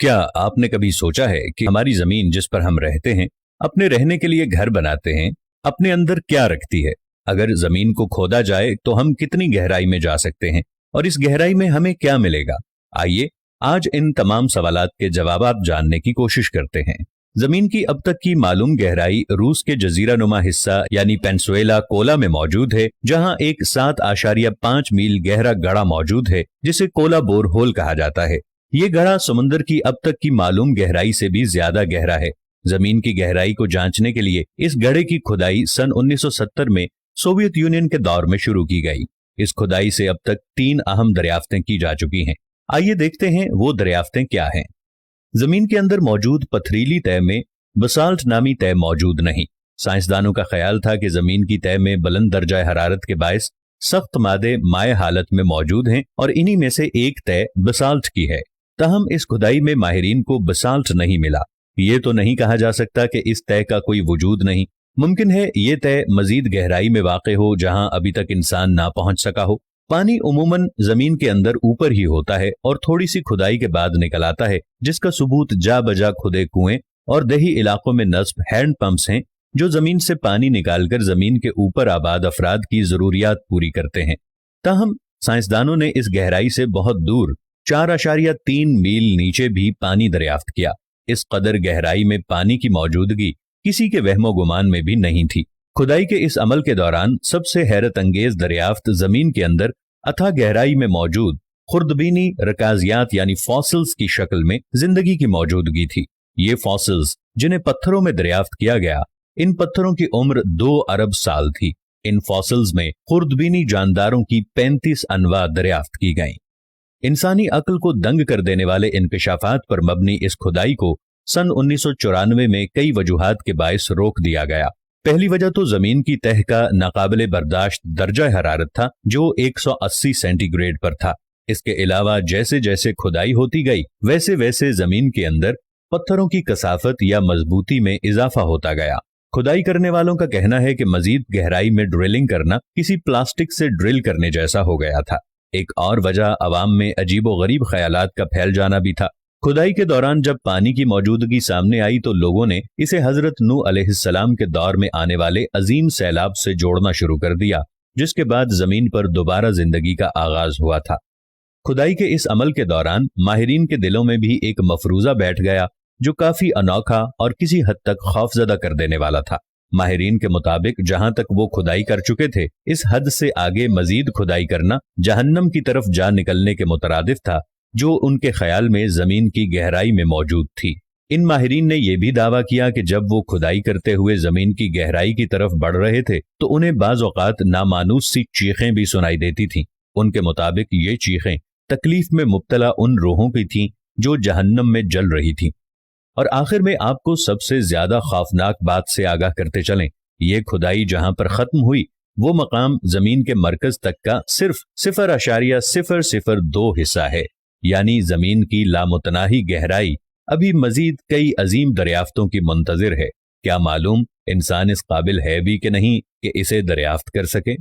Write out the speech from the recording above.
क्या आपने कभी सोचा है कि हमारी जमीन जिस पर हम रहते हैं, अपने रहने के लिए घर बनाते हैं, अपने अंदर क्या रखती है? अगर जमीन को खोदा जाए तो हम कितनी गहराई में जा सकते हैं और इस गहराई में हमें क्या मिलेगा? आइए आज इन तमाम सवालात के जवाब जानने की कोशिश करते हैं। जमीन की अब तक की मालूम गहराई रूस के जजीरा नुमा हिस्सा यानी पेंसुएला कोला में मौजूद है, जहां एक 7.5 मील गहरा गड़ा मौजूद है जिसे कोला बोरहोल कहा जाता है। ये गड़ा समुद्र की अब तक की मालूम गहराई से भी ज्यादा गहरा है। जमीन की गहराई को जांचने के लिए इस गड्ढे की खुदाई सन 1970 में सोवियत यूनियन के दौर में शुरू की गई। इस खुदाई से अब तक 3 अहम दरियाफ्तें की जा चुकी हैं। आइए देखते हैं वो दरियाफ्तें क्या हैं। जमीन के अंदर मौजूद पथरीली तह में बसाल्ट नामी तह मौजूद नहीं। साइंसदानों का ख्याल था कि जमीन की तह में बुलंद दर्जा हरारत के बायस सख्त मादे माए हालत में मौजूद हैं और इन्हीं में से एक तह बसाल्ट की है। तहम इस खुदाई में माहिरीन को बसाल्ट नहीं मिला। ये तो नहीं कहा जा सकता कि इस तह का कोई वजूद नहीं। मुमकिन है ये तह मजीद गहराई में वाक़े हो जहां अभी तक इंसान ना पहुंच सका हो। पानी उमूमन जमीन के अंदर ऊपर ही होता है और थोड़ी सी खुदाई के बाद निकल आता है, जिसका सबूत जा बजा खुदे कुएं और दही इलाकों में नस्ब हैंड पंप्स हैं जो जमीन से पानी निकालकर जमीन के ऊपर आबाद अफराद की जरूरियात पूरी करते हैं। ताहम साइंसदानों ने इस गहराई से बहुत दूर 4.3 मील नीचे भी पानी दरियाफ्त किया। इस कदर गहराई में पानी की मौजूदगी किसी के वहमो गुमान में भी नहीं थी। खुदाई के इस अमल के दौरान सबसे हैरत अंगेज दरियाफ्त जमीन के अंदर अथाह गहराई में मौजूद खुर्दबीनी रकाजियात यानी फॉसिल्स की शक्ल में जिंदगी की मौजूदगी थी। ये फॉसिल्स जिन्हें पत्थरों में दरियाफ्त किया गया, इन पत्थरों की उम्र 2 अरब साल थी। इन फॉसिल्स में खुर्दबीनी जानदारों की 35 अनवा दरियाफ्त की गईं। इंसानी अक्ल को दंग कर देने वाले इंकशाफात पर मबनी इस खुदाई को सन 1994 में कई वजूहात के बायस रोक दिया गया। पहली वजह तो जमीन की तह का नाकाबिले बर्दाश्त दर्जा हरारत था जो 180 सेंटीग्रेड पर था। इसके अलावा जैसे जैसे खुदाई होती गई वैसे वैसे जमीन के अंदर पत्थरों की कसाफत या मजबूती में इजाफा होता गया। खुदाई करने वालों का कहना है कि मजीद गहराई में ड्रिलिंग करना किसी प्लास्टिक से ड्रिल करने जैसा हो गया था। एक और वजह अवाम में अजीबो गरीब ख्यालात का फैल जाना भी था। खुदाई के दौरान जब पानी की मौजूदगी सामने आई तो लोगों ने इसे हजरत नूह अलैहिस्सलाम के दौर में आने वाले अजीम सैलाब से जोड़ना शुरू कर दिया, जिसके बाद जमीन पर दोबारा जिंदगी का आगाज हुआ था। खुदाई के इस अमल के दौरान माहिरीन के दिलों में भी एक मफरूजा बैठ गया जो काफी अनोखा और किसी हद तक खौफजदा कर देने वाला था। माहिरीन के मुताबिक जहां तक वो खुदाई कर चुके थे, इस हद से आगे मजीद खुदाई करना जहन्नम की तरफ जा निकलने के मुतरादिफ था जो उनके ख्याल में जमीन की गहराई में मौजूद थी। इन माहिरीन ने यह भी दावा किया कि जब वो खुदाई करते हुए जमीन की गहराई की तरफ बढ़ रहे थे तो उन्हें बाज औकात नामानूस सी चीखें भी सुनाई देती थीं। उनके मुताबिक ये चीखें तकलीफ में मुब्तला उन रूहों की थीं जो जहन्नम में जल रही थीं। और आखिर में आपको सबसे ज्यादा खौफनाक बात से आगाह करते चलें, ये खुदाई जहां पर खत्म हुई वो मकाम जमीन के मरकज तक का सिर्फ 0.002 हिस्सा है, यानी जमीन की लामुतनाही गहराई अभी मजीद कई अजीम दरियाफ्तों की मुंतजिर है। क्या मालूम इंसान इस काबिल है भी कि नहीं कि इसे दरियाफ्त कर सके।